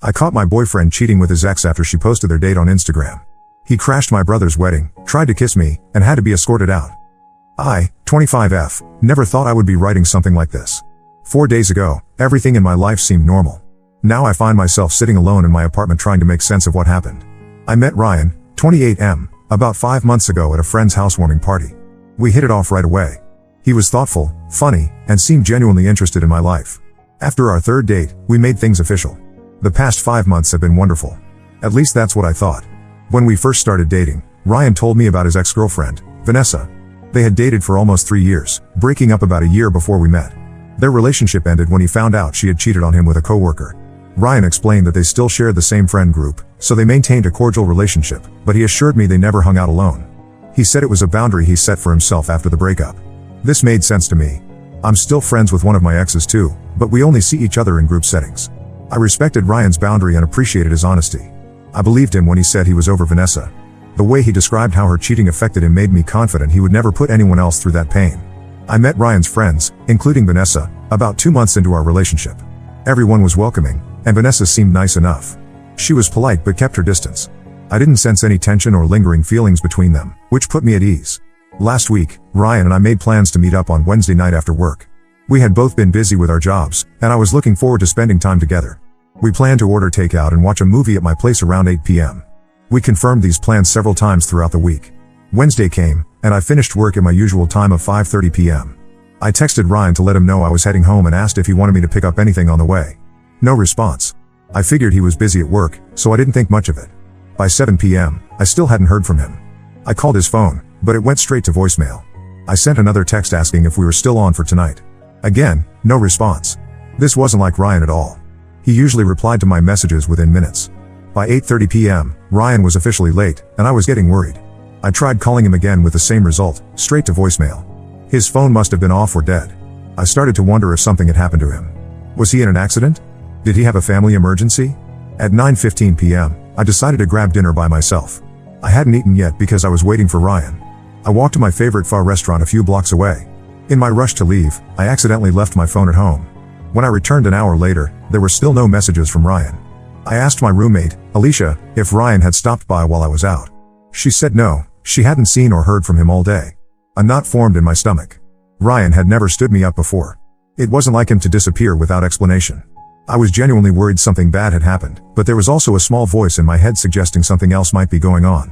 I caught my boyfriend cheating with his ex after she posted their date on Instagram. He crashed my brother's wedding, tried to kiss me, and had to be escorted out. I, 25F, never thought I would be writing something like this. 4 days ago, everything in my life seemed normal. Now I find myself sitting alone in my apartment trying to make sense of what happened. I met Ryan, 28M, about 5 months ago at a friend's housewarming party. We hit it off right away. He was thoughtful, funny, and seemed genuinely interested in my life. After our third date, we made things official. The past 5 months have been wonderful. At least that's what I thought. When we first started dating, Ryan told me about his ex-girlfriend, Vanessa. They had dated for almost 3 years, breaking up about a year before we met. Their relationship ended when he found out she had cheated on him with a coworker. Ryan explained that they still shared the same friend group, so they maintained a cordial relationship, but he assured me they never hung out alone. He said it was a boundary he set for himself after the breakup. This made sense to me. I'm still friends with one of my exes too, but we only see each other in group settings. I respected Ryan's boundary and appreciated his honesty. I believed him when he said he was over Vanessa. The way he described how her cheating affected him made me confident he would never put anyone else through that pain. I met Ryan's friends, including Vanessa, about 2 months into our relationship. Everyone was welcoming, and Vanessa seemed nice enough. She was polite but kept her distance. I didn't sense any tension or lingering feelings between them, which put me at ease. Last week, Ryan and I made plans to meet up on Wednesday night after work. We had both been busy with our jobs, and I was looking forward to spending time together. We planned to order takeout and watch a movie at my place around 8 p.m. We confirmed these plans several times throughout the week. Wednesday came, and I finished work at my usual time of 5:30 p.m. I texted Ryan to let him know I was heading home and asked if he wanted me to pick up anything on the way. No response. I figured he was busy at work, so I didn't think much of it. By 7 p.m., I still hadn't heard from him. I called his phone, but it went straight to voicemail. I sent another text asking if we were still on for tonight. Again, no response. This wasn't like Ryan at all. He usually replied to my messages within minutes. By 8:30 p.m., Ryan was officially late, and I was getting worried. I tried calling him again with the same result, straight to voicemail. His phone must have been off or dead. I started to wonder if something had happened to him. Was he in an accident? Did he have a family emergency? At 9:15 p.m., I decided to grab dinner by myself. I hadn't eaten yet because I was waiting for Ryan. I walked to my favorite pho restaurant a few blocks away. In my rush to leave, I accidentally left my phone at home. When I returned an hour later, there were still no messages from Ryan. I asked my roommate, Alicia, if Ryan had stopped by while I was out. She said no, she hadn't seen or heard from him all day. A knot formed in my stomach. Ryan had never stood me up before. It wasn't like him to disappear without explanation. I was genuinely worried something bad had happened, but there was also a small voice in my head suggesting something else might be going on.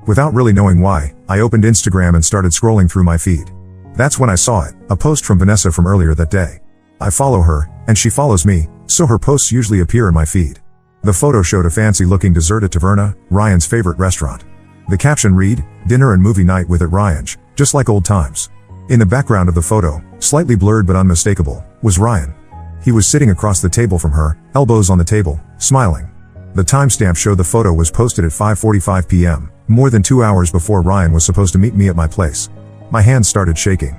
Without really knowing why, I opened Instagram and started scrolling through my feed. That's when I saw it, a post from Vanessa from earlier that day. I follow her, and she follows me, so her posts usually appear in my feed. The photo showed a fancy-looking dessert at Taverna, Ryan's favorite restaurant. The caption read, "Dinner and movie night with at Ryan's, just like old times." In the background of the photo, slightly blurred but unmistakable, was Ryan. He was sitting across the table from her, elbows on the table, smiling. The timestamp showed the photo was posted at 5:45 p.m., more than 2 hours before Ryan was supposed to meet me at my place. My hands started shaking.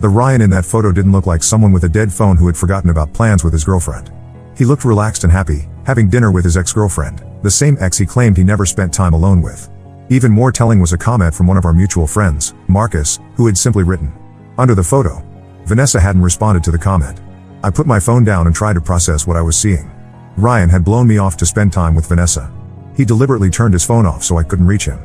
The Ryan in that photo didn't look like someone with a dead phone who had forgotten about plans with his girlfriend. He looked relaxed and happy, having dinner with his ex-girlfriend, the same ex he claimed he never spent time alone with. Even more telling was a comment from one of our mutual friends, Marcus, who had simply written, under the photo. Vanessa hadn't responded to the comment. I put my phone down and tried to process what I was seeing. Ryan had blown me off to spend time with Vanessa. He deliberately turned his phone off so I couldn't reach him.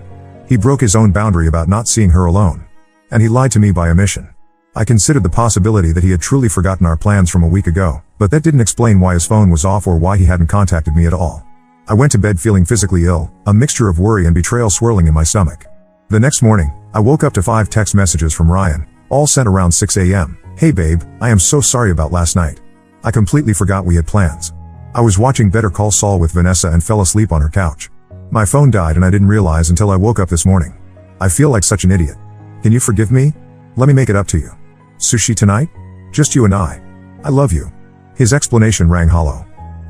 He broke his own boundary about not seeing her alone. And he lied to me by omission. I considered the possibility that he had truly forgotten our plans from a week ago, but that didn't explain why his phone was off or why he hadn't contacted me at all. I went to bed feeling physically ill, a mixture of worry and betrayal swirling in my stomach. The next morning, I woke up to 5 text messages from Ryan, all sent around 6 a.m. "Hey babe, I am so sorry about last night. I completely forgot we had plans. I was watching Better Call Saul with Vanessa and fell asleep on her couch. My phone died and I didn't realize until I woke up this morning. I feel like such an idiot. Can you forgive me? Let me make it up to you. Sushi tonight? Just you and I. I love you." His explanation rang hollow.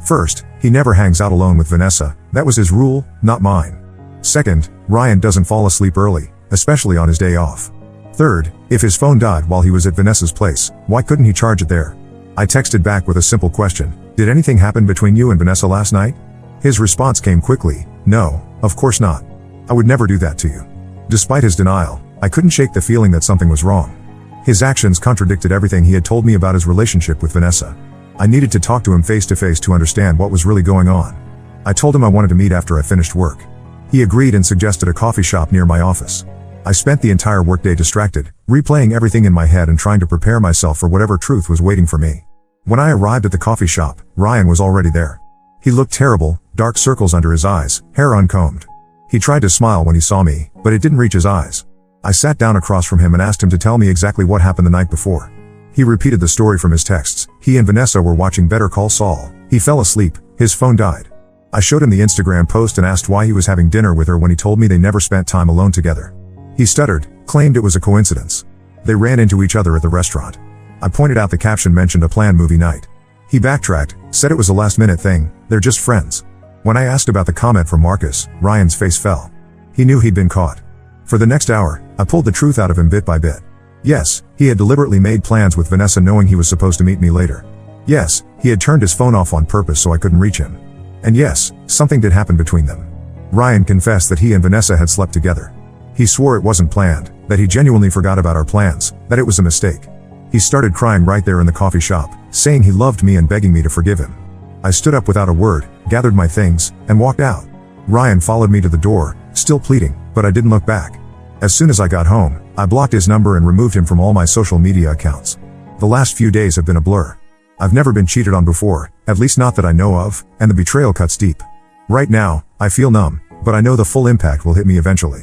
First, he never hangs out alone with Vanessa. That was his rule, not mine. Second, Ryan doesn't fall asleep early, especially on his day off. Third, if his phone died while he was at Vanessa's place, why couldn't he charge it there? I texted back with a simple question. Did anything happen between you and Vanessa last night? His response came quickly. No, of course not. I would never do that to you. Despite his denial, I couldn't shake the feeling that something was wrong. His actions contradicted everything he had told me about his relationship with Vanessa. I needed to talk to him face to face to understand what was really going on. I told him I wanted to meet after I finished work. He agreed and suggested a coffee shop near my office. I spent the entire workday distracted, replaying everything in my head and trying to prepare myself for whatever truth was waiting for me. When I arrived at the coffee shop, Ryan was already there. He looked terrible, dark circles under his eyes, hair uncombed. He tried to smile when he saw me, but it didn't reach his eyes. I sat down across from him and asked him to tell me exactly what happened the night before. He repeated the story from his texts. He and Vanessa were watching Better Call Saul. He fell asleep. His phone died. I showed him the Instagram post and asked why he was having dinner with her when he told me they never spent time alone together. He stuttered, claimed it was a coincidence. They ran into each other at the restaurant. I pointed out the caption mentioned a planned movie night. He backtracked, said it was a last-minute thing, they're just friends. When I asked about the comment from Marcus, Ryan's face fell. He knew he'd been caught. For the next hour, I pulled the truth out of him bit by bit. Yes, he had deliberately made plans with Vanessa knowing he was supposed to meet me later. Yes, he had turned his phone off on purpose so I couldn't reach him. And yes, something did happen between them. Ryan confessed that he and Vanessa had slept together. He swore it wasn't planned, that he genuinely forgot about our plans, that it was a mistake. He started crying right there in the coffee shop, saying he loved me and begging me to forgive him. I stood up without a word, gathered my things, and walked out. Ryan followed me to the door, still pleading, but I didn't look back. As soon as I got home, I blocked his number and removed him from all my social media accounts. The last few days have been a blur. I've never been cheated on before, at least not that I know of, and the betrayal cuts deep. Right now, I feel numb, but I know the full impact will hit me eventually.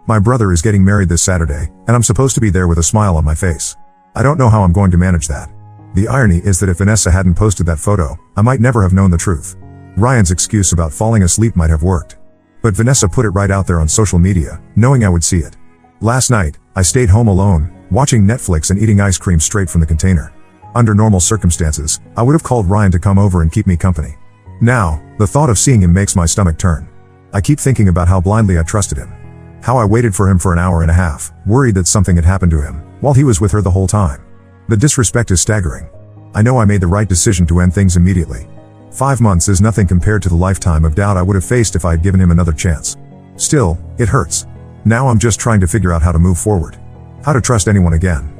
My brother is getting married this Saturday, and I'm supposed to be there with a smile on my face. I don't know how I'm going to manage that. The irony is that if Vanessa hadn't posted that photo, I might never have known the truth. Ryan's excuse about falling asleep might have worked. But Vanessa put it right out there on social media, knowing I would see it. Last night, I stayed home alone, watching Netflix and eating ice cream straight from the container. Under normal circumstances, I would have called Ryan to come over and keep me company. Now, the thought of seeing him makes my stomach turn. I keep thinking about how blindly I trusted him. How I waited for him for an hour and a half, worried that something had happened to him, while he was with her the whole time. The disrespect is staggering. I know I made the right decision to end things immediately. 5 months is nothing compared to the lifetime of doubt I would have faced if I had given him another chance. Still, it hurts. Now I'm just trying to figure out how to move forward. How to trust anyone again.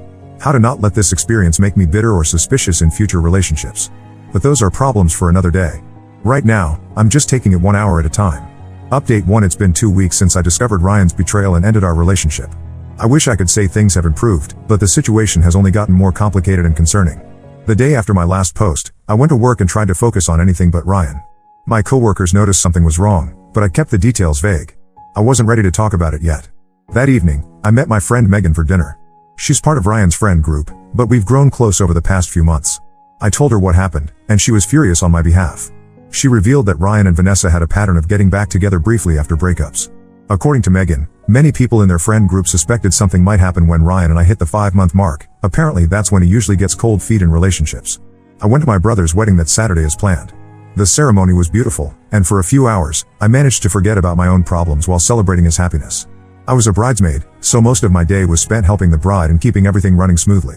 How to not let this experience make me bitter or suspicious in future relationships. But those are problems for another day. Right now, I'm just taking it 1 hour at a time. Update 1: It's been 2 weeks since I discovered Ryan's betrayal and ended our relationship. I wish I could say things have improved, but the situation has only gotten more complicated and concerning. The day after my last post, I went to work and tried to focus on anything but Ryan. My coworkers noticed something was wrong, but I kept the details vague. I wasn't ready to talk about it yet. That evening, I met my friend Megan for dinner. She's part of Ryan's friend group, but we've grown close over the past few months. I told her what happened, and she was furious on my behalf. She revealed that Ryan and Vanessa had a pattern of getting back together briefly after breakups. According to Megan, many people in their friend group suspected something might happen when Ryan and I hit the 5-month mark. Apparently that's when he usually gets cold feet in relationships. I went to my brother's wedding that Saturday as planned. The ceremony was beautiful, and for a few hours, I managed to forget about my own problems while celebrating his happiness. I was a bridesmaid, so most of my day was spent helping the bride and keeping everything running smoothly.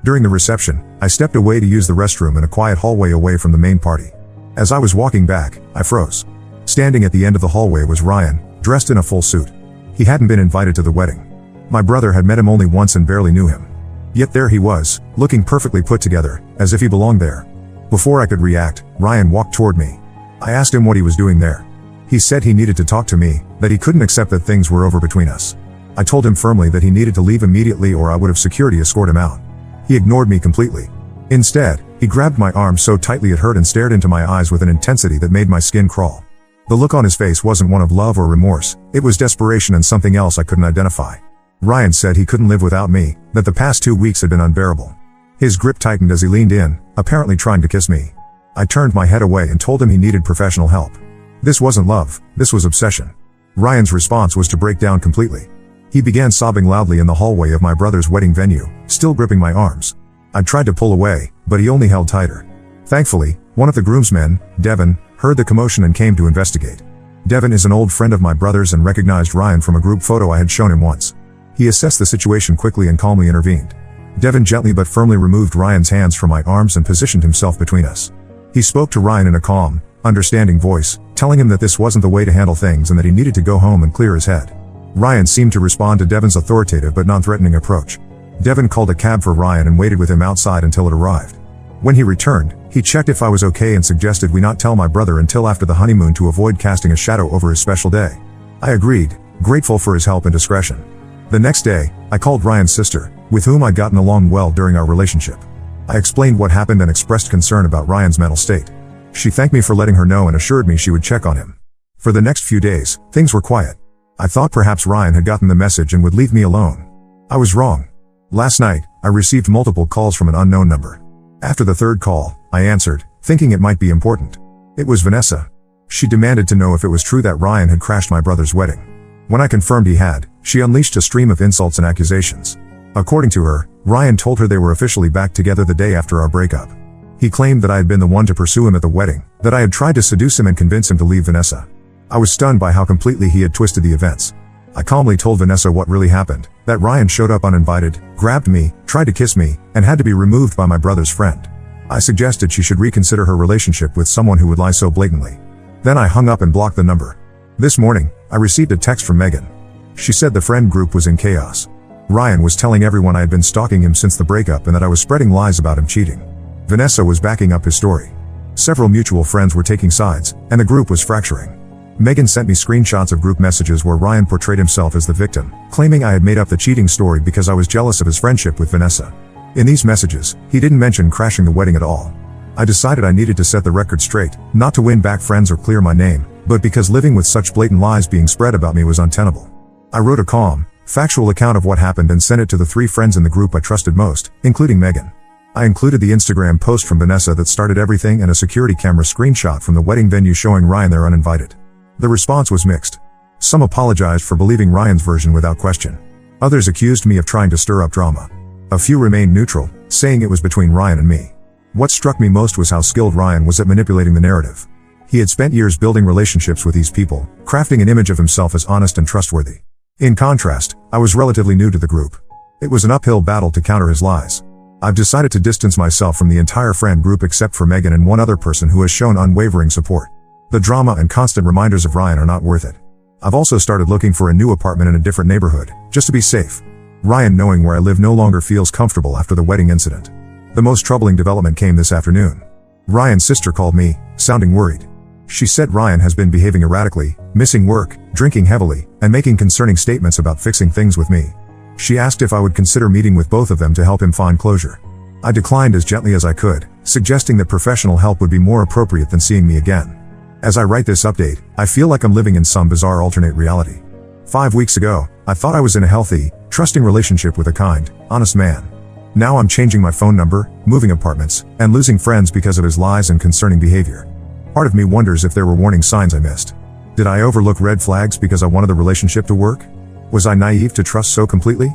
During the reception, I stepped away to use the restroom in a quiet hallway away from the main party. As I was walking back, I froze. Standing at the end of the hallway was Ryan, dressed in a full suit. He hadn't been invited to the wedding. My brother had met him only once and barely knew him. Yet there he was, looking perfectly put together, as if he belonged there. Before I could react, Ryan walked toward me. I asked him what he was doing there. He said he needed to talk to me, that he couldn't accept that things were over between us. I told him firmly that he needed to leave immediately or I would have security escort him out. He ignored me completely. Instead, he grabbed my arm so tightly it hurt and stared into my eyes with an intensity that made my skin crawl. The look on his face wasn't one of love or remorse, it was desperation and something else I couldn't identify. Ryan said he couldn't live without me, that the past 2 weeks had been unbearable. His grip tightened as he leaned in, apparently trying to kiss me. I turned my head away and told him he needed professional help. This wasn't love, this was obsession. Ryan's response was to break down completely. He began sobbing loudly in the hallway of my brother's wedding venue, still gripping my arms. I tried to pull away, but he only held tighter. Thankfully, one of the groomsmen, Devin, heard the commotion and came to investigate. Devin is an old friend of my brother's and recognized Ryan from a group photo I had shown him once. He assessed the situation quickly and calmly intervened. Devin gently but firmly removed Ryan's hands from my arms and positioned himself between us. He spoke to Ryan in a calm, understanding voice, telling him that this wasn't the way to handle things and that he needed to go home and clear his head. Ryan seemed to respond to Devin's authoritative but non-threatening approach. Devin called a cab for Ryan and waited with him outside until it arrived. When he returned, he checked if I was okay and suggested we not tell my brother until after the honeymoon to avoid casting a shadow over his special day. I agreed, grateful for his help and discretion. The next day, I called Ryan's sister, with whom I'd gotten along well during our relationship. I explained what happened and expressed concern about Ryan's mental state. She thanked me for letting her know and assured me she would check on him. For the next few days, things were quiet. I thought perhaps Ryan had gotten the message and would leave me alone. I was wrong. Last night, I received multiple calls from an unknown number. After the third call, I answered, thinking it might be important. It was Vanessa. She demanded to know if it was true that Ryan had crashed my brother's wedding. When I confirmed he had, she unleashed a stream of insults and accusations. According to her, Ryan told her they were officially back together the day after our breakup. He claimed that I had been the one to pursue him at the wedding, that I had tried to seduce him and convince him to leave Vanessa. I was stunned by how completely he had twisted the events. I calmly told Vanessa what really happened, that Ryan showed up uninvited, grabbed me, tried to kiss me, and had to be removed by my brother's friend. I suggested she should reconsider her relationship with someone who would lie so blatantly. Then I hung up and blocked the number. This morning, I received a text from Megan. She said the friend group was in chaos. Ryan was telling everyone I had been stalking him since the breakup and that I was spreading lies about him cheating. Vanessa was backing up his story. Several mutual friends were taking sides, and the group was fracturing. Megan sent me screenshots of group messages where Ryan portrayed himself as the victim, claiming I had made up the cheating story because I was jealous of his friendship with Vanessa. In these messages, he didn't mention crashing the wedding at all. I decided I needed to set the record straight, not to win back friends or clear my name, but because living with such blatant lies being spread about me was untenable. I wrote a calm, factual account of what happened and sent it to the 3 friends in the group I trusted most, including Megan. I included the Instagram post from Vanessa that started everything and a security camera screenshot from the wedding venue showing Ryan there uninvited. The response was mixed. Some apologized for believing Ryan's version without question. Others accused me of trying to stir up drama. A few remained neutral, saying it was between Ryan and me. What struck me most was how skilled Ryan was at manipulating the narrative. He had spent years building relationships with these people, crafting an image of himself as honest and trustworthy. In contrast, I was relatively new to the group. It was an uphill battle to counter his lies. I've decided to distance myself from the entire friend group except for Megan and one other person who has shown unwavering support. The drama and constant reminders of Ryan are not worth it. I've also started looking for a new apartment in a different neighborhood, just to be safe. Ryan knowing where I live no longer feels comfortable after the wedding incident. The most troubling development came this afternoon. Ryan's sister called me, sounding worried. She said Ryan has been behaving erratically, missing work, drinking heavily, and making concerning statements about fixing things with me. She asked if I would consider meeting with both of them to help him find closure. I declined as gently as I could, suggesting that professional help would be more appropriate than seeing me again. As I write this update, I feel like I'm living in some bizarre alternate reality. 5 weeks ago, I thought I was in a healthy, trusting relationship with a kind, honest man. Now I'm changing my phone number, moving apartments, and losing friends because of his lies and concerning behavior. Part of me wonders if there were warning signs I missed. Did I overlook red flags because I wanted the relationship to work? Was I naive to trust so completely?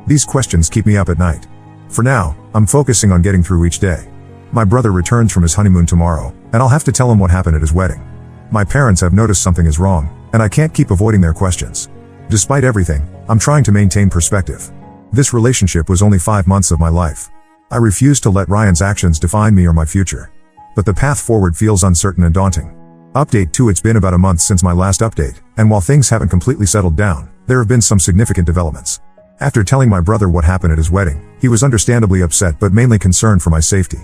These questions keep me up at night. For now, I'm focusing on getting through each day. My brother returns from his honeymoon tomorrow, and I'll have to tell him what happened at his wedding. My parents have noticed something is wrong, and I can't keep avoiding their questions. Despite everything, I'm trying to maintain perspective. This relationship was only 5 months of my life. I refuse to let Ryan's actions define me or my future. But the path forward feels uncertain and daunting. Update 2. It's been about a month since my last update, and while things haven't completely settled down, there have been some significant developments. After telling my brother what happened at his wedding, he was understandably upset but mainly concerned for my safety.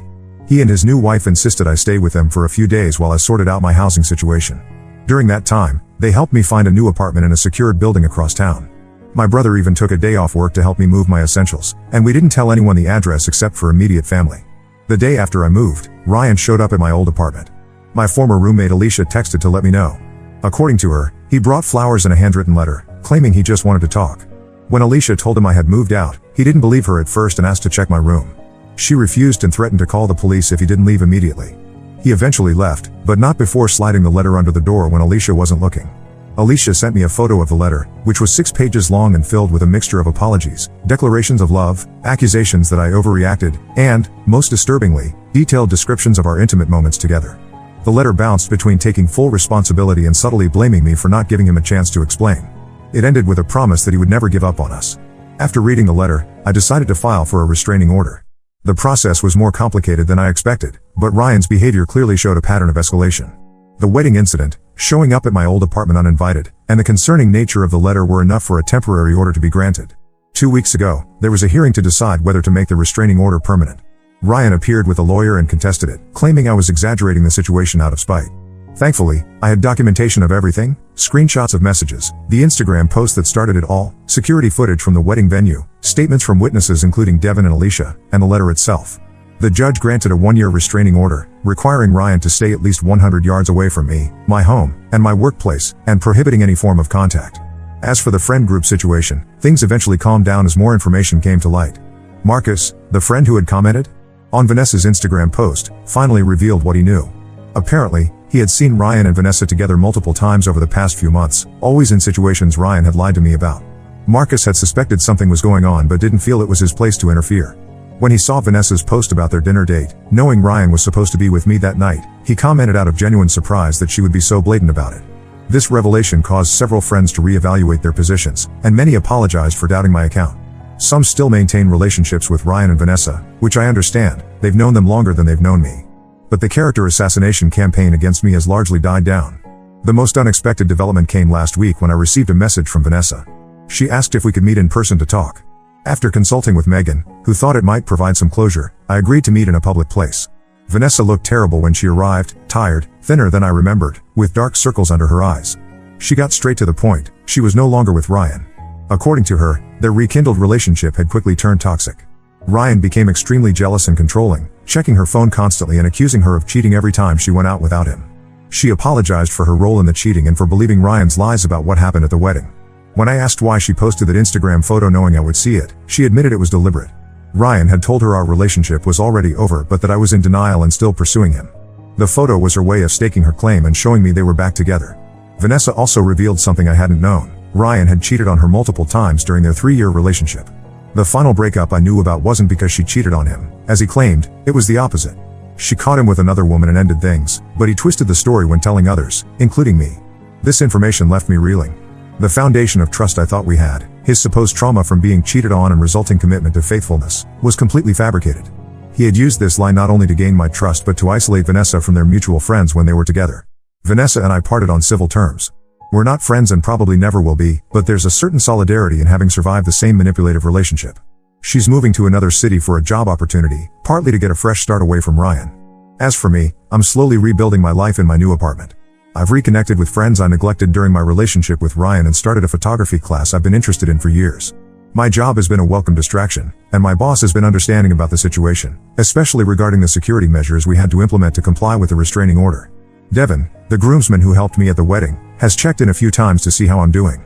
He and his new wife insisted I stay with them for a few days while I sorted out my housing situation. During that time, they helped me find a new apartment in a secured building across town. My brother even took a day off work to help me move my essentials, and we didn't tell anyone the address except for immediate family. The day after I moved, Ryan showed up at my old apartment. My former roommate Alicia texted to let me know. According to her, he brought flowers and a handwritten letter, claiming he just wanted to talk. When Alicia told him I had moved out, he didn't believe her at first and asked to check my room. She refused and threatened to call the police if he didn't leave immediately. He eventually left, but not before sliding the letter under the door when Alicia wasn't looking. Alicia sent me a photo of the letter, which was 6 pages long and filled with a mixture of apologies, declarations of love, accusations that I overreacted, and, most disturbingly, detailed descriptions of our intimate moments together. The letter bounced between taking full responsibility and subtly blaming me for not giving him a chance to explain. It ended with a promise that he would never give up on us. After reading the letter, I decided to file for a restraining order. The process was more complicated than I expected, but Ryan's behavior clearly showed a pattern of escalation. The wedding incident, showing up at my old apartment uninvited, and the concerning nature of the letter were enough for a temporary order to be granted. 2 weeks ago, there was a hearing to decide whether to make the restraining order permanent. Ryan appeared with a lawyer and contested it, claiming I was exaggerating the situation out of spite. Thankfully, I had documentation of everything, screenshots of messages, the Instagram post that started it all, security footage from the wedding venue, statements from witnesses including Devin and Alicia, and the letter itself. The judge granted a 1-year restraining order, requiring Ryan to stay at least 100 yards away from me, my home, and my workplace, and prohibiting any form of contact. As for the friend group situation, things eventually calmed down as more information came to light. Marcus, the friend who had commented on Vanessa's Instagram post, finally revealed what he knew. Apparently, he had seen Ryan and Vanessa together multiple times over the past few months, always in situations Ryan had lied to me about. Marcus had suspected something was going on but didn't feel it was his place to interfere. When he saw Vanessa's post about their dinner date, knowing Ryan was supposed to be with me that night, he commented out of genuine surprise that she would be so blatant about it. This revelation caused several friends to reevaluate their positions, and many apologized for doubting my account. Some still maintain relationships with Ryan and Vanessa, which I understand, they've known them longer than they've known me. But the character assassination campaign against me has largely died down. The most unexpected development came last week when I received a message from Vanessa. She asked if we could meet in person to talk. After consulting with Megan, who thought it might provide some closure, I agreed to meet in a public place. Vanessa looked terrible when she arrived, tired, thinner than I remembered, with dark circles under her eyes. She got straight to the point, she was no longer with Ryan. According to her, their rekindled relationship had quickly turned toxic. Ryan became extremely jealous and controlling, checking her phone constantly and accusing her of cheating every time she went out without him. She apologized for her role in the cheating and for believing Ryan's lies about what happened at the wedding. When I asked why she posted that Instagram photo knowing I would see it, she admitted it was deliberate. Ryan had told her our relationship was already over but that I was in denial and still pursuing him. The photo was her way of staking her claim and showing me they were back together. Vanessa also revealed something I hadn't known. Ryan had cheated on her multiple times during their 3-year relationship. The final breakup I knew about wasn't because she cheated on him, as he claimed, it was the opposite. She caught him with another woman and ended things, but he twisted the story when telling others, including me. This information left me reeling. The foundation of trust I thought we had, his supposed trauma from being cheated on and resulting commitment to faithfulness, was completely fabricated. He had used this lie not only to gain my trust but to isolate Vanessa from their mutual friends when they were together. Vanessa and I parted on civil terms. We're not friends and probably never will be, but there's a certain solidarity in having survived the same manipulative relationship. She's moving to another city for a job opportunity, partly to get a fresh start away from Ryan. As for me, I'm slowly rebuilding my life in my new apartment. I've reconnected with friends I neglected during my relationship with Ryan and started a photography class I've been interested in for years. My job has been a welcome distraction, and my boss has been understanding about the situation, especially regarding the security measures we had to implement to comply with the restraining order. Devin, the groomsman who helped me at the wedding, has checked in a few times to see how I'm doing.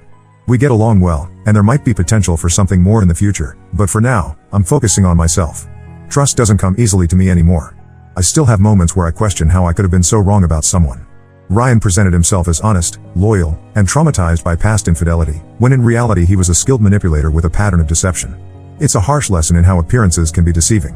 We get along well, and there might be potential for something more in the future, but for now, I'm focusing on myself. Trust doesn't come easily to me anymore. I still have moments where I question how I could have been so wrong about someone. Ryan presented himself as honest, loyal, and traumatized by past infidelity, when in reality he was a skilled manipulator with a pattern of deception. It's a harsh lesson in how appearances can be deceiving.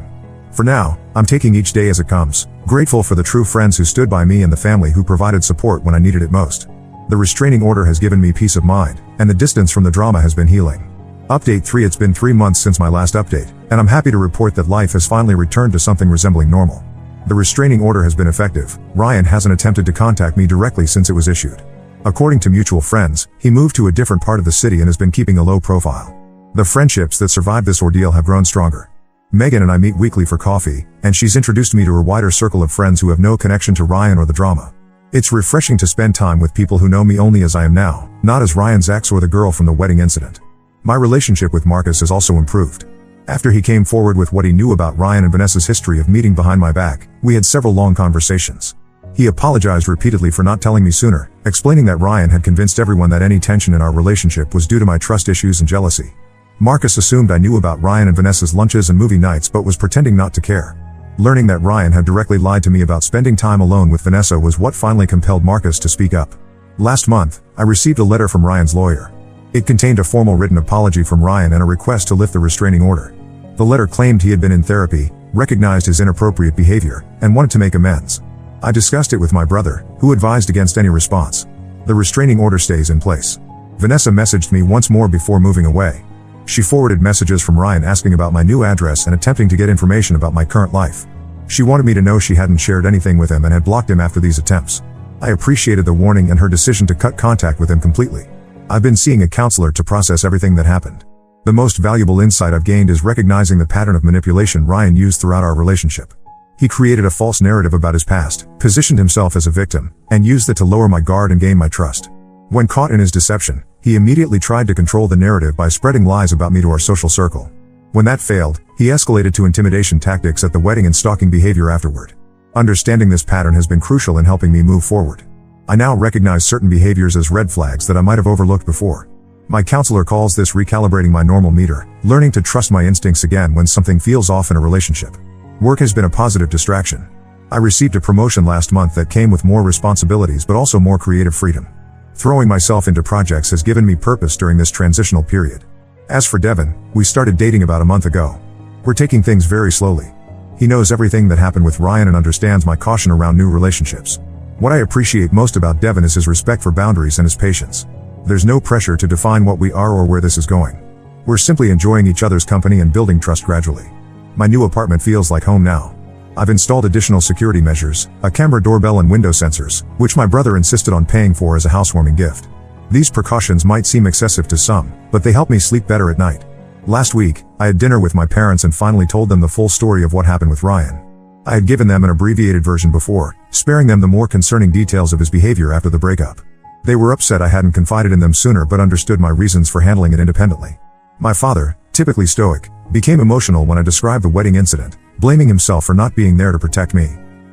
For now, I'm taking each day as it comes, grateful for the true friends who stood by me and the family who provided support when I needed it most. The restraining order has given me peace of mind, and the distance from the drama has been healing. Update 3: It's been 3 months since my last update, and I'm happy to report that life has finally returned to something resembling normal. The restraining order has been effective. Ryan hasn't attempted to contact me directly since it was issued. According to mutual friends, he moved to a different part of the city and has been keeping a low profile. The friendships that survived this ordeal have grown stronger. Megan and I meet weekly for coffee, and she's introduced me to her wider circle of friends who have no connection to Ryan or the drama. It's refreshing to spend time with people who know me only as I am now, not as Ryan's ex or the girl from the wedding incident. My relationship with Marcus has also improved. After he came forward with what he knew about Ryan and Vanessa's history of meeting behind my back, we had several long conversations. He apologized repeatedly for not telling me sooner, explaining that Ryan had convinced everyone that any tension in our relationship was due to my trust issues and jealousy. Marcus assumed I knew about Ryan and Vanessa's lunches and movie nights but was pretending not to care. Learning that Ryan had directly lied to me about spending time alone with Vanessa was what finally compelled Marcus to speak up. Last month, I received a letter from Ryan's lawyer. It contained a formal written apology from Ryan and a request to lift the restraining order. The letter claimed he had been in therapy, recognized his inappropriate behavior, and wanted to make amends. I discussed it with my brother, who advised against any response. The restraining order stays in place. Vanessa messaged me once more before moving away. She forwarded messages from Ryan asking about my new address and attempting to get information about my current life. She wanted me to know she hadn't shared anything with him and had blocked him after these attempts. I appreciated the warning and her decision to cut contact with him completely. I've been seeing a counselor to process everything that happened. The most valuable insight I've gained is recognizing the pattern of manipulation Ryan used throughout our relationship. He created a false narrative about his past, positioned himself as a victim, and used it to lower my guard and gain my trust. When caught in his deception, he immediately tried to control the narrative by spreading lies about me to our social circle. When that failed, he escalated to intimidation tactics at the wedding and stalking behavior afterward. Understanding this pattern has been crucial in helping me move forward. I now recognize certain behaviors as red flags that I might have overlooked before. My counselor calls this recalibrating my normal meter, learning to trust my instincts again when something feels off in a relationship. Work has been a positive distraction. I received a promotion last month that came with more responsibilities but also more creative freedom. Throwing myself into projects has given me purpose during this transitional period. As for Devin, we started dating about a month ago. We're taking things very slowly. He knows everything that happened with Ryan and understands my caution around new relationships. What I appreciate most about Devin is his respect for boundaries and his patience. There's no pressure to define what we are or where this is going. We're simply enjoying each other's company and building trust gradually. My new apartment feels like home now. I've installed additional security measures, a camera doorbell and window sensors, which my brother insisted on paying for as a housewarming gift. These precautions might seem excessive to some, but they help me sleep better at night. Last week, I had dinner with my parents and finally told them the full story of what happened with Ryan. I had given them an abbreviated version before, sparing them the more concerning details of his behavior after the breakup. They were upset I hadn't confided in them sooner but understood my reasons for handling it independently. My father, typically stoic, became emotional when I described the wedding incident, blaming himself for not being there to protect me.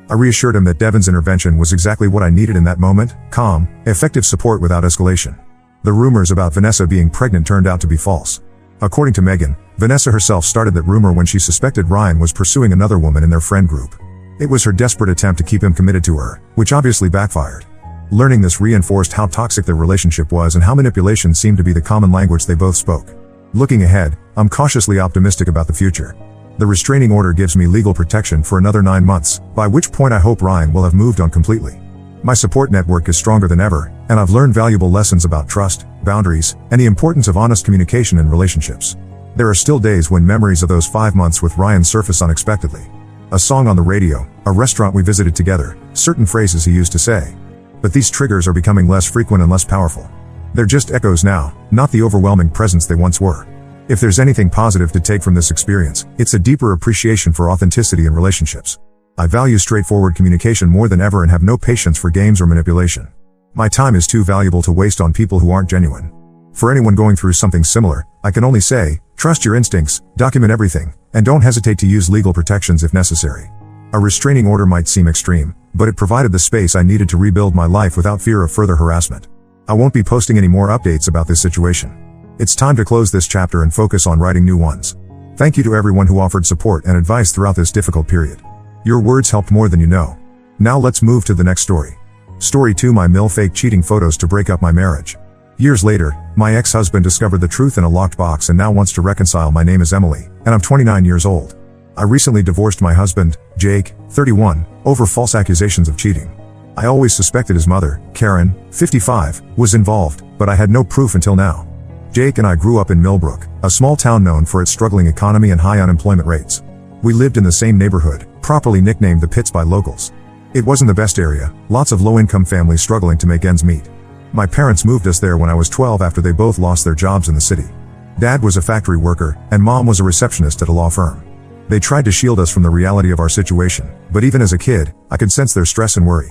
I reassured him that Devin's intervention was exactly what I needed in that moment: calm, effective support without escalation. The rumors about Vanessa being pregnant turned out to be false. According to Megan, Vanessa herself started that rumor when she suspected Ryan was pursuing another woman in their friend group. It was her desperate attempt to keep him committed to her, which obviously backfired. Learning this reinforced how toxic their relationship was and how manipulation seemed to be the common language they both spoke. Looking ahead, I'm cautiously optimistic about the future. The restraining order gives me legal protection for another 9 months, by which point I hope Ryan will have moved on completely. My support network is stronger than ever, and I've learned valuable lessons about trust, boundaries, and the importance of honest communication in relationships. There are still days when memories of those 5 months with Ryan surface unexpectedly. A song on the radio, a restaurant we visited together, certain phrases he used to say. But these triggers are becoming less frequent and less powerful. They're just echoes now, not the overwhelming presence they once were. If there's anything positive to take from this experience, it's a deeper appreciation for authenticity in relationships. I value straightforward communication more than ever and have no patience for games or manipulation. My time is too valuable to waste on people who aren't genuine. For anyone going through something similar, I can only say, trust your instincts, document everything, and don't hesitate to use legal protections if necessary. A restraining order might seem extreme, but it provided the space I needed to rebuild my life without fear of further harassment. I won't be posting any more updates about this situation. It's time to close this chapter and focus on writing new ones. Thank you to everyone who offered support and advice throughout this difficult period. Your words helped more than you know. Now let's move to the next story. Story 2: My fake cheating photos to break up my marriage. Years later, my ex-husband discovered the truth in a locked box and now wants to reconcile. My name is Emily, and I'm 29 years old. I recently divorced my husband, Jake, 31, over false accusations of cheating. I always suspected his mother, Karen, 55, was involved, but I had no proof until now. Jake and I grew up in Millbrook, a small town known for its struggling economy and high unemployment rates. We lived in the same neighborhood, properly nicknamed the Pits by locals. It wasn't the best area, lots of low-income families struggling to make ends meet. My parents moved us there when I was 12 after they both lost their jobs in the city. Dad was a factory worker, and Mom was a receptionist at a law firm. They tried to shield us from the reality of our situation, but even as a kid, I could sense their stress and worry.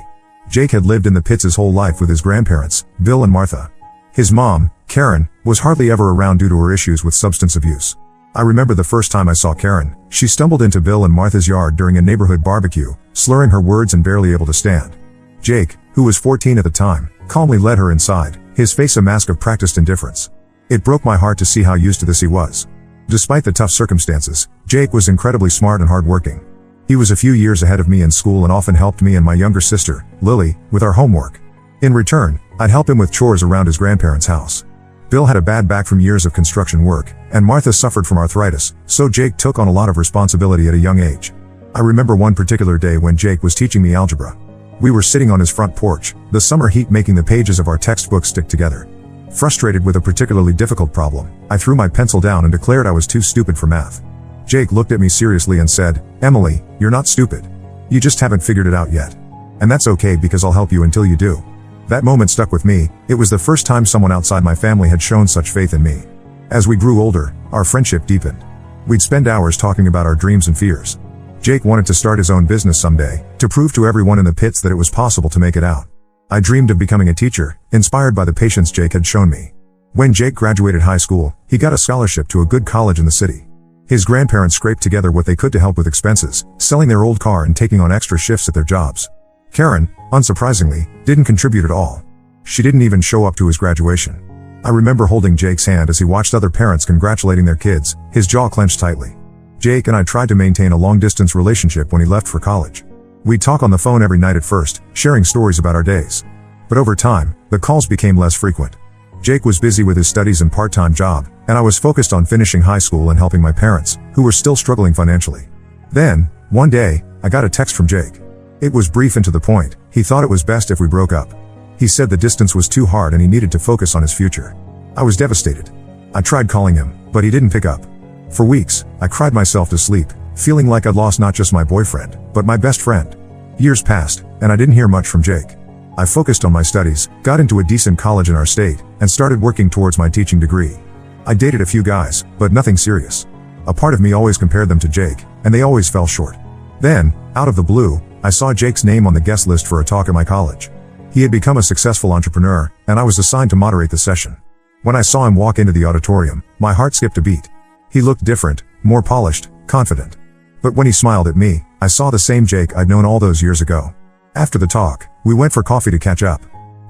Jake had lived in the Pits his whole life with his grandparents, Bill and Martha. His mom, Karen, was hardly ever around due to her issues with substance abuse. I remember the first time I saw Karen. She stumbled into Bill and Martha's yard during a neighborhood barbecue, slurring her words and barely able to stand. Jake, who was 14 at the time, calmly led her inside, his face a mask of practiced indifference. It broke my heart to see how used to this he was. Despite the tough circumstances, Jake was incredibly smart and hardworking. He was a few years ahead of me in school and often helped me and my younger sister, Lily, with our homework. In return, I'd help him with chores around his grandparents' house. Bill had a bad back from years of construction work, and Martha suffered from arthritis, so Jake took on a lot of responsibility at a young age. I remember one particular day when Jake was teaching me algebra. We were sitting on his front porch, the summer heat making the pages of our textbooks stick together. Frustrated with a particularly difficult problem, I threw my pencil down and declared I was too stupid for math. Jake looked at me seriously and said, "Emily, you're not stupid. You just haven't figured it out yet. And that's okay because I'll help you until you do." That moment stuck with me. It was the first time someone outside my family had shown such faith in me. As we grew older, our friendship deepened. We'd spend hours talking about our dreams and fears. Jake wanted to start his own business someday, to prove to everyone in the pits that it was possible to make it out. I dreamed of becoming a teacher, inspired by the patience Jake had shown me. When Jake graduated high school, he got a scholarship to a good college in the city. His grandparents scraped together what they could to help with expenses, selling their old car and taking on extra shifts at their jobs. Karen, unsurprisingly, didn't contribute at all. She didn't even show up to his graduation. I remember holding Jake's hand as he watched other parents congratulating their kids, his jaw clenched tightly. Jake and I tried to maintain a long-distance relationship when he left for college. We'd talk on the phone every night at first, sharing stories about our days. But over time, the calls became less frequent. Jake was busy with his studies and part-time job, and I was focused on finishing high school and helping my parents, who were still struggling financially. Then, one day, I got a text from Jake. It was brief and to the point. He thought it was best if we broke up. He said the distance was too hard and he needed to focus on his future. I was devastated. I tried calling him, but he didn't pick up. For weeks, I cried myself to sleep, feeling like I'd lost not just my boyfriend, but my best friend. Years passed, and I didn't hear much from Jake. I focused on my studies, got into a decent college in our state, and started working towards my teaching degree. I dated a few guys, but nothing serious. A part of me always compared them to Jake, and they always fell short. Then, out of the blue, I saw Jake's name on the guest list for a talk at my college. He had become a successful entrepreneur, and I was assigned to moderate the session. When I saw him walk into the auditorium, my heart skipped a beat. He looked different, more polished, confident. But when he smiled at me, I saw the same Jake I'd known all those years ago. After the talk, we went for coffee to catch up.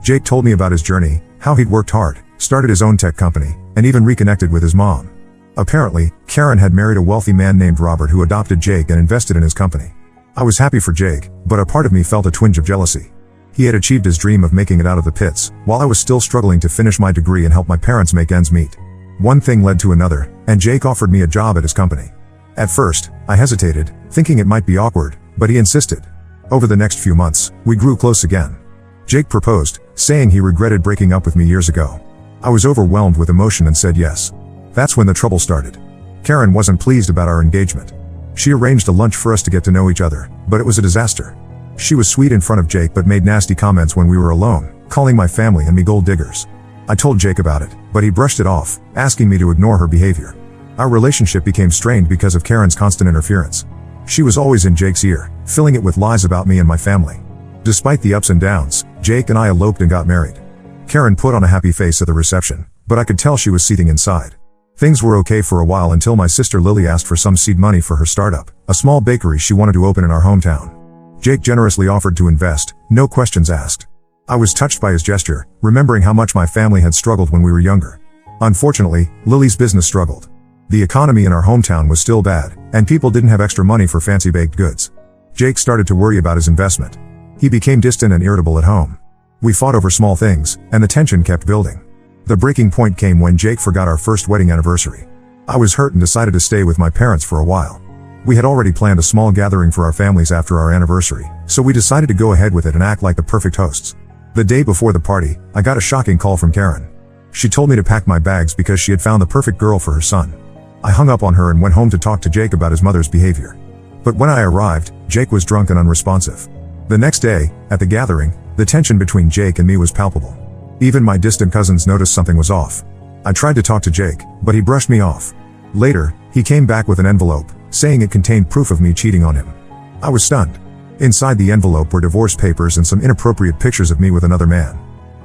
Jake told me about his journey, how he'd worked hard, started his own tech company, and even reconnected with his mom. Apparently, Karen had married a wealthy man named Robert who adopted Jake and invested in his company. I was happy for Jake, but a part of me felt a twinge of jealousy. He had achieved his dream of making it out of the pits, while I was still struggling to finish my degree and help my parents make ends meet. One thing led to another, and Jake offered me a job at his company. At first, I hesitated, thinking it might be awkward, but he insisted. Over the next few months, we grew close again. Jake proposed, saying he regretted breaking up with me years ago. I was overwhelmed with emotion and said yes. That's when the trouble started. Karen wasn't pleased about our engagement. She arranged a lunch for us to get to know each other, but it was a disaster. She was sweet in front of Jake but made nasty comments when we were alone, calling my family and me gold diggers. I told Jake about it, but he brushed it off, asking me to ignore her behavior. Our relationship became strained because of Karen's constant interference. She was always in Jake's ear, filling it with lies about me and my family. Despite the ups and downs, Jake and I eloped and got married. Karen put on a happy face at the reception, but I could tell she was seething inside. Things were okay for a while until my sister Lily asked for some seed money for her startup, a small bakery she wanted to open in our hometown. Jake generously offered to invest, no questions asked. I was touched by his gesture, remembering how much my family had struggled when we were younger. Unfortunately, Lily's business struggled. The economy in our hometown was still bad, and people didn't have extra money for fancy baked goods. Jake started to worry about his investment. He became distant and irritable at home. We fought over small things, and the tension kept building. The breaking point came when Jake forgot our first wedding anniversary. I was hurt and decided to stay with my parents for a while. We had already planned a small gathering for our families after our anniversary, so we decided to go ahead with it and act like the perfect hosts. The day before the party, I got a shocking call from Karen. She told me to pack my bags because she had found the perfect girl for her son. I hung up on her and went home to talk to Jake about his mother's behavior. But when I arrived, Jake was drunk and unresponsive. The next day, at the gathering, the tension between Jake and me was palpable. Even my distant cousins noticed something was off. I tried to talk to Jake, but he brushed me off. Later, he came back with an envelope, saying it contained proof of me cheating on him. I was stunned. Inside the envelope were divorce papers and some inappropriate pictures of me with another man.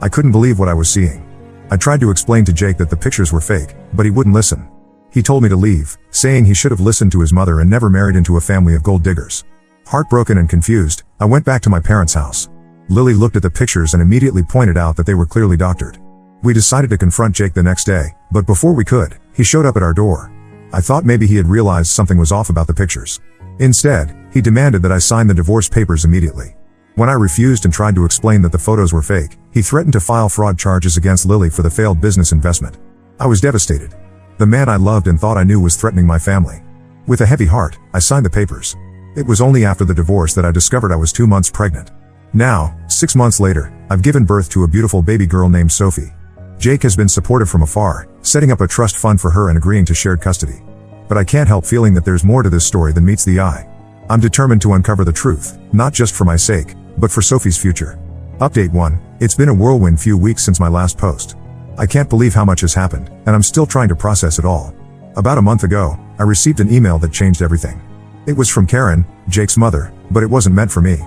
I couldn't believe what I was seeing. I tried to explain to Jake that the pictures were fake, but he wouldn't listen. He told me to leave, saying he should have listened to his mother and never married into a family of gold diggers. Heartbroken and confused, I went back to my parents' house. Lily looked at the pictures and immediately pointed out that they were clearly doctored. We decided to confront Jake the next day, but before we could, he showed up at our door. I thought maybe he had realized something was off about the pictures. Instead, he demanded that I sign the divorce papers immediately. When I refused and tried to explain that the photos were fake, he threatened to file fraud charges against Lily for the failed business investment. I was devastated. The man I loved and thought I knew was threatening my family. With a heavy heart, I signed the papers. It was only after the divorce that I discovered I was 2 months pregnant. Now, 6 months later, I've given birth to a beautiful baby girl named Sophie. Jake has been supportive from afar, setting up a trust fund for her and agreeing to shared custody. But I can't help feeling that there's more to this story than meets the eye. I'm determined to uncover the truth, not just for my sake, but for Sophie's future. Update 1. It's been a whirlwind few weeks since my last post. I can't believe how much has happened, and I'm still trying to process it all. About a month ago, I received an email that changed everything. It was from Karen, Jake's mother, but it wasn't meant for me.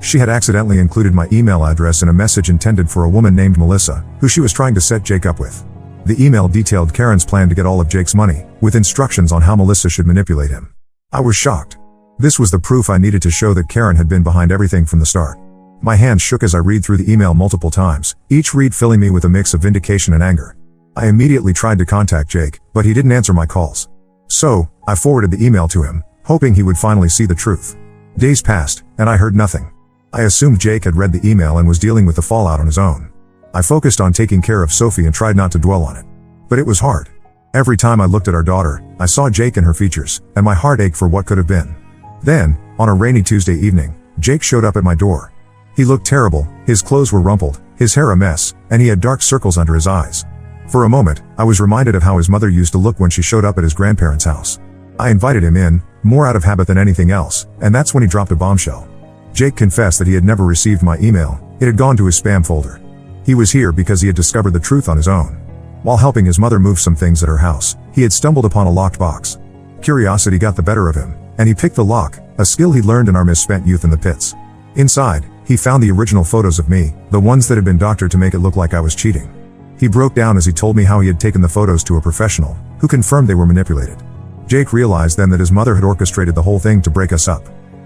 She had accidentally included my email address in a message intended for a woman named Melissa, who she was trying to set Jake up with. The email detailed Karen's plan to get all of Jake's money, with instructions on how Melissa should manipulate him. I was shocked. This was the proof I needed to show that Karen had been behind everything from the start. My hands shook as I read through the email multiple times, each read filling me with a mix of vindication and anger. I immediately tried to contact Jake, but he didn't answer my calls. So, I forwarded the email to him, hoping he would finally see the truth. Days passed, and I heard nothing. I assumed Jake had read the email and was dealing with the fallout on his own. I focused on taking care of Sophie and tried not to dwell on it. But it was hard. Every time I looked at our daughter, I saw Jake and her features, and my heart ached for what could have been. Then, on a rainy Tuesday evening, Jake showed up at my door. He looked terrible, his clothes were rumpled, his hair a mess, and he had dark circles under his eyes. For a moment, I was reminded of how his mother used to look when she showed up at his grandparents' house. I invited him in, more out of habit than anything else, and that's when he dropped a bombshell. Jake confessed that he had never received my email, it had gone to his spam folder. He was here because he had discovered the truth on his own. While helping his mother move some things at her house, he had stumbled upon a locked box. Curiosity got the better of him, and he picked the lock, a skill he learned in our misspent youth in the pits. Inside, he found the original photos of me, the ones that had been doctored to make it look like I was cheating. He broke down as he told me how he had taken the photos to a professional, who confirmed they were manipulated. Jake realized then that his mother had orchestrated the whole thing to break us up.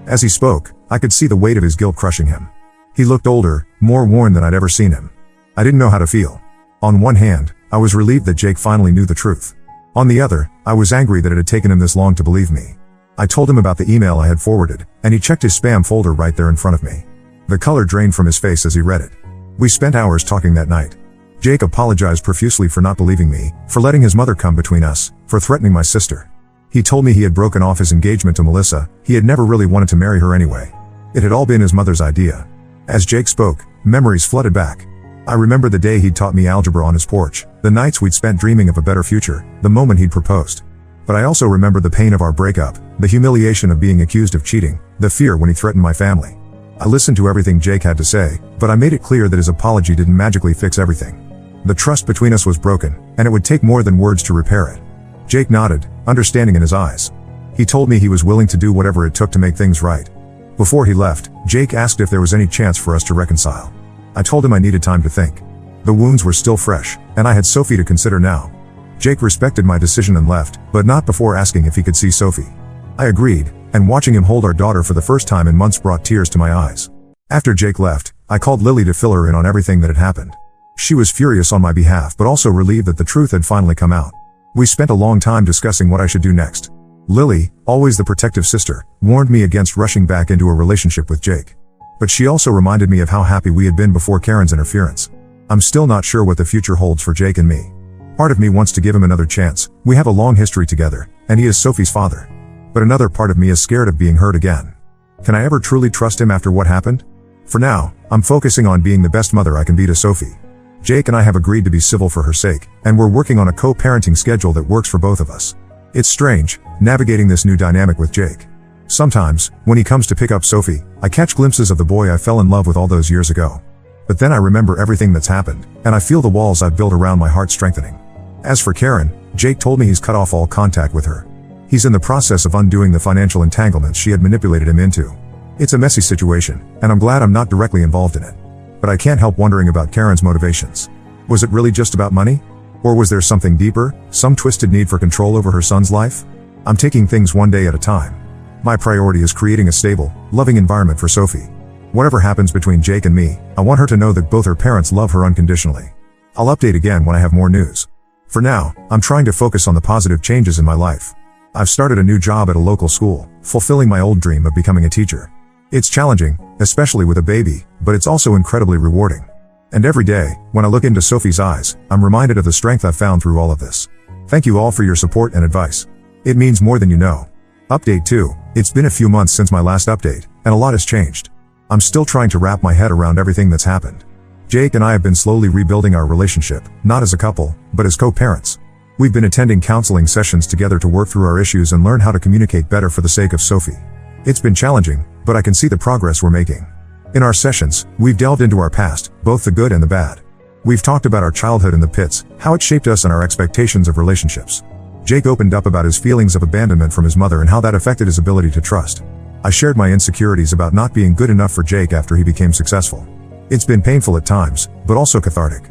As he spoke, I could see the weight of his guilt crushing him. He looked older, more worn than I'd ever seen him. I didn't know how to feel. On one hand, I was relieved that Jake finally knew the truth. On the other, I was angry that it had taken him this long to believe me. I told him about the email I had forwarded, and he checked his spam folder right there in front of me. The color drained from his face as he read it. We spent hours talking that night. Jake apologized profusely for not believing me, for letting his mother come between us, for threatening my sister. He told me he had broken off his engagement to Melissa, he had never really wanted to marry her anyway. It had all been his mother's idea. As Jake spoke, memories flooded back. I remember the day he'd taught me algebra on his porch, the nights we'd spent dreaming of a better future, the moment he'd proposed. But I also remember the pain of our breakup, the humiliation of being accused of cheating, the fear when he threatened my family. I listened to everything Jake had to say, but I made it clear that his apology didn't magically fix everything. The trust between us was broken, and it would take more than words to repair it. Jake nodded, understanding in his eyes. He told me he was willing to do whatever it took to make things right. Before he left, Jake asked if there was any chance for us to reconcile. I told him I needed time to think. The wounds were still fresh, and I had Sophie to consider now. Jake respected my decision and left, but not before asking if he could see Sophie. I agreed, and watching him hold our daughter for the first time in months brought tears to my eyes. After Jake left, I called Lily to fill her in on everything that had happened. She was furious on my behalf but also relieved that the truth had finally come out. We spent a long time discussing what I should do next. Lily, always the protective sister, warned me against rushing back into a relationship with Jake. But she also reminded me of how happy we had been before Karen's interference. I'm still not sure what the future holds for Jake and me. Part of me wants to give him another chance, we have a long history together, and he is Sophie's father. But another part of me is scared of being hurt again. Can I ever truly trust him after what happened? For now, I'm focusing on being the best mother I can be to Sophie. Jake and I have agreed to be civil for her sake, and we're working on a co-parenting schedule that works for both of us. It's strange, navigating this new dynamic with Jake. Sometimes, when he comes to pick up Sophie, I catch glimpses of the boy I fell in love with all those years ago. But then I remember everything that's happened, and I feel the walls I've built around my heart strengthening. As for Karen, Jake told me he's cut off all contact with her. He's in the process of undoing the financial entanglements she had manipulated him into. It's a messy situation, and I'm glad I'm not directly involved in it. But I can't help wondering about Karen's motivations. Was it really just about money? Or was there something deeper, some twisted need for control over her son's life? I'm taking things one day at a time. My priority is creating a stable, loving environment for Sophie. Whatever happens between Jake and me, I want her to know that both her parents love her unconditionally. I'll update again when I have more news. For now, I'm trying to focus on the positive changes in my life. I've started a new job at a local school, fulfilling my old dream of becoming a teacher. It's challenging, especially with a baby, but it's also incredibly rewarding. And every day, when I look into Sophie's eyes, I'm reminded of the strength I've found through all of this. Thank you all for your support and advice. It means more than you know. Update 2. It's been a few months since my last update, and a lot has changed. I'm still trying to wrap my head around everything that's happened. Jake and I have been slowly rebuilding our relationship, not as a couple, but as co-parents. We've been attending counseling sessions together to work through our issues and learn how to communicate better for the sake of Sophie. It's been challenging, but I can see the progress we're making. In our sessions, we've delved into our past, both the good and the bad. We've talked about our childhood in the pits, how it shaped us and our expectations of relationships. Jake opened up about his feelings of abandonment from his mother and how that affected his ability to trust. I shared my insecurities about not being good enough for Jake after he became successful. It's been painful at times, but also cathartic.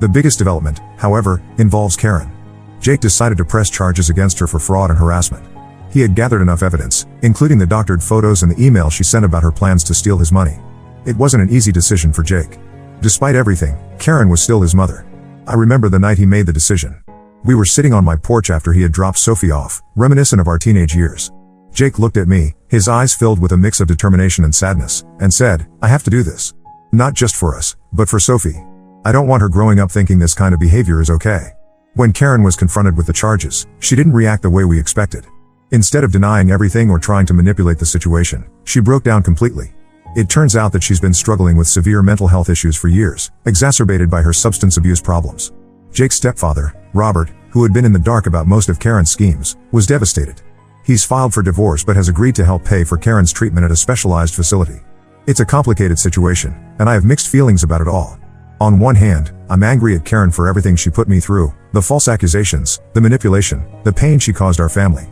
The biggest development, however, involves Karen. Jake decided to press charges against her for fraud and harassment. He had gathered enough evidence, including the doctored photos and the email she sent about her plans to steal his money. It wasn't an easy decision for Jake. Despite everything, Karen was still his mother. I remember the night he made the decision. We were sitting on my porch after he had dropped Sophie off, reminiscent of our teenage years. Jake looked at me, his eyes filled with a mix of determination and sadness, and said, "I have to do this. Not just for us, but for Sophie. I don't want her growing up thinking this kind of behavior is okay." When Karen was confronted with the charges, she didn't react the way we expected. Instead of denying everything or trying to manipulate the situation, she broke down completely. It turns out that she's been struggling with severe mental health issues for years, exacerbated by her substance abuse problems. Jake's stepfather, Robert, who had been in the dark about most of Karen's schemes, was devastated. He's filed for divorce but has agreed to help pay for Karen's treatment at a specialized facility. It's a complicated situation, and I have mixed feelings about it all. On one hand, I'm angry at Karen for everything she put me through, the false accusations, the manipulation, the pain she caused our family.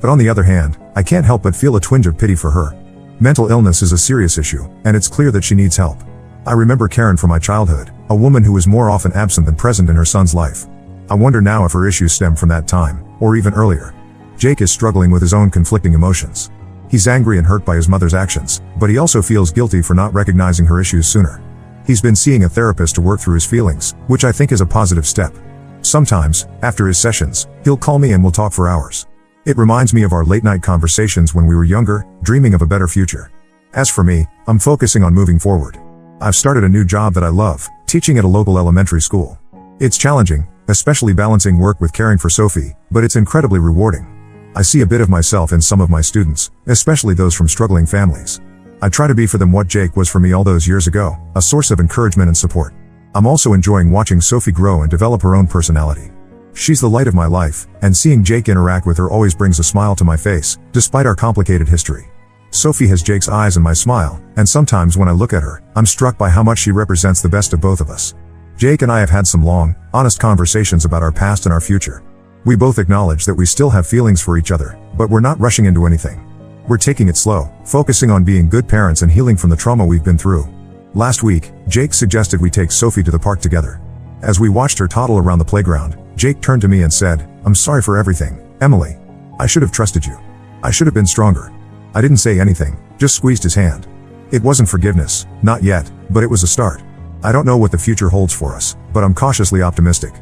But on the other hand, I can't help but feel a twinge of pity for her. Mental illness is a serious issue, and it's clear that she needs help. I remember Karen from my childhood, a woman who was more often absent than present in her son's life. I wonder now if her issues stem from that time, or even earlier. Jake is struggling with his own conflicting emotions. He's angry and hurt by his mother's actions, but he also feels guilty for not recognizing her issues sooner. He's been seeing a therapist to work through his feelings, which I think is a positive step. Sometimes, after his sessions, he'll call me and we'll talk for hours. It reminds me of our late-night conversations when we were younger, dreaming of a better future. As for me, I'm focusing on moving forward. I've started a new job that I love, teaching at a local elementary school. It's challenging, especially balancing work with caring for Sophie, but it's incredibly rewarding. I see a bit of myself in some of my students, especially those from struggling families. I try to be for them what Jake was for me all those years ago, a source of encouragement and support. I'm also enjoying watching Sophie grow and develop her own personality. She's the light of my life, and seeing Jake interact with her always brings a smile to my face, despite our complicated history. Sophie has Jake's eyes and my smile, and sometimes when I look at her, I'm struck by how much she represents the best of both of us. Jake and I have had some long, honest conversations about our past and our future. We both acknowledge that we still have feelings for each other, but we're not rushing into anything. We're taking it slow, focusing on being good parents and healing from the trauma we've been through. Last week, Jake suggested we take Sophie to the park together. As we watched her toddle around the playground, Jake turned to me and said, "I'm sorry for everything, Emily. I should have trusted you. I should have been stronger." I didn't say anything, just squeezed his hand. It wasn't forgiveness, not yet, but it was a start. I don't know what the future holds for us, but I'm cautiously optimistic.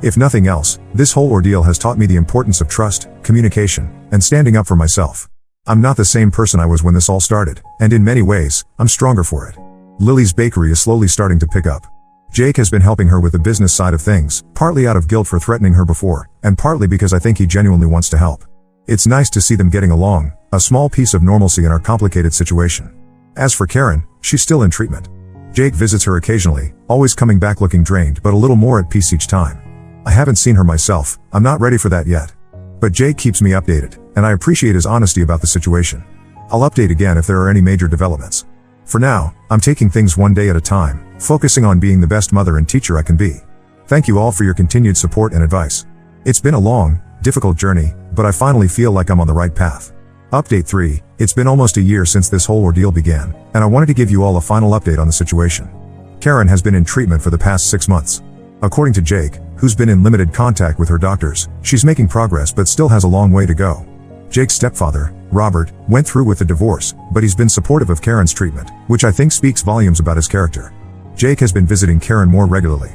If nothing else, this whole ordeal has taught me the importance of trust, communication, and standing up for myself. I'm not the same person I was when this all started, and in many ways, I'm stronger for it. Lily's bakery is slowly starting to pick up. Jake has been helping her with the business side of things, partly out of guilt for threatening her before, and partly because I think he genuinely wants to help. It's nice to see them getting along, a small piece of normalcy in our complicated situation. As for Karen, she's still in treatment. Jake visits her occasionally, always coming back looking drained but a little more at peace each time. I haven't seen her myself, I'm not ready for that yet. But Jake keeps me updated, and I appreciate his honesty about the situation. I'll update again if there are any major developments. For now, I'm taking things one day at a time, focusing on being the best mother and teacher I can be. Thank you all for your continued support and advice. It's been a long, difficult journey, but I finally feel like I'm on the right path. Update 3, it's been almost a year since this whole ordeal began, and I wanted to give you all a final update on the situation. Karen has been in treatment for the past 6 months. According to Jake, who's been in limited contact with her doctors, she's making progress but still has a long way to go. Jake's stepfather, Robert, went through with the divorce, but he's been supportive of Karen's treatment, which I think speaks volumes about his character. Jake has been visiting Karen more regularly.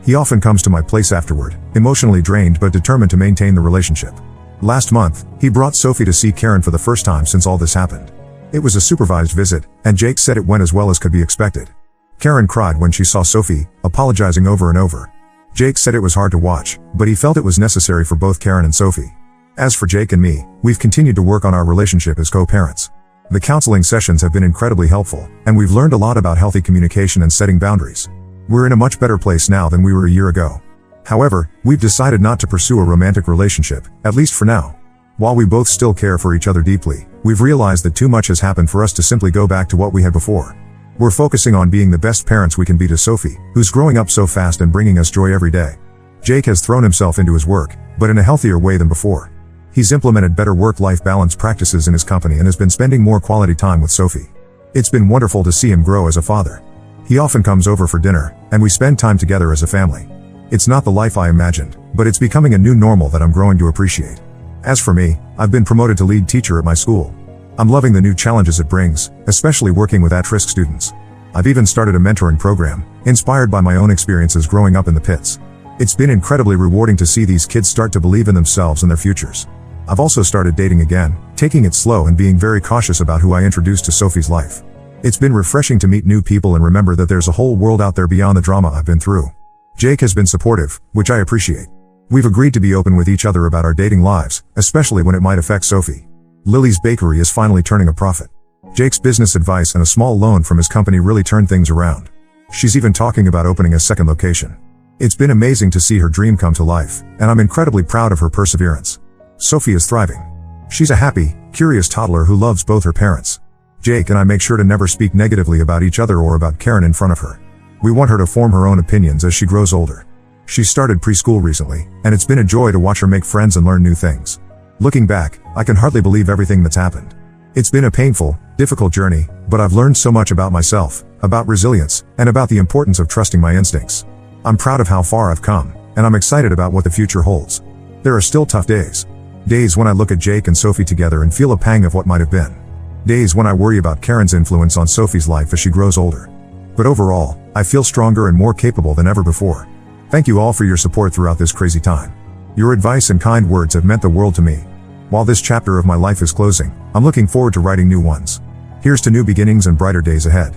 He often comes to my place afterward, emotionally drained but determined to maintain the relationship. Last month, he brought Sophie to see Karen for the first time since all this happened. It was a supervised visit, and Jake said it went as well as could be expected. Karen cried when she saw Sophie, apologizing over and over. Jake said it was hard to watch, but he felt it was necessary for both Karen and Sophie. As for Jake and me, we've continued to work on our relationship as co-parents. The counseling sessions have been incredibly helpful, and we've learned a lot about healthy communication and setting boundaries. We're in a much better place now than we were a year ago. However, we've decided not to pursue a romantic relationship, at least for now. While we both still care for each other deeply, we've realized that too much has happened for us to simply go back to what we had before. We're focusing on being the best parents we can be to Sophie, who's growing up so fast and bringing us joy every day. Jake has thrown himself into his work, but in a healthier way than before. He's implemented better work-life balance practices in his company and has been spending more quality time with Sophie. It's been wonderful to see him grow as a father. He often comes over for dinner, and we spend time together as a family. It's not the life I imagined, but it's becoming a new normal that I'm growing to appreciate. As for me, I've been promoted to lead teacher at my school. I'm loving the new challenges it brings, especially working with at-risk students. I've even started a mentoring program, inspired by my own experiences growing up in the pits. It's been incredibly rewarding to see these kids start to believe in themselves and their futures. I've also started dating again, taking it slow and being very cautious about who I introduce to Sophie's life. It's been refreshing to meet new people and remember that there's a whole world out there beyond the drama I've been through. Jake has been supportive, which I appreciate. We've agreed to be open with each other about our dating lives, especially when it might affect Sophie. Lily's bakery is finally turning a profit. Jake's business advice and a small loan from his company really turned things around. She's even talking about opening a second location. It's been amazing to see her dream come to life, and I'm incredibly proud of her perseverance. Sophie is thriving. She's a happy, curious toddler who loves both her parents. Jake and I make sure to never speak negatively about each other or about Karen in front of her. We want her to form her own opinions as she grows older. She started preschool recently, and it's been a joy to watch her make friends and learn new things. Looking back, I can hardly believe everything that's happened. It's been a painful, difficult journey, but I've learned so much about myself, about resilience, and about the importance of trusting my instincts. I'm proud of how far I've come, and I'm excited about what the future holds. There are still tough days. Days when I look at Jake and Sophie together and feel a pang of what might have been. Days when I worry about Karen's influence on Sophie's life as she grows older. But overall, I feel stronger and more capable than ever before. Thank you all for your support throughout this crazy time. Your advice and kind words have meant the world to me. While this chapter of my life is closing, I'm looking forward to writing new ones. Here's to new beginnings and brighter days ahead.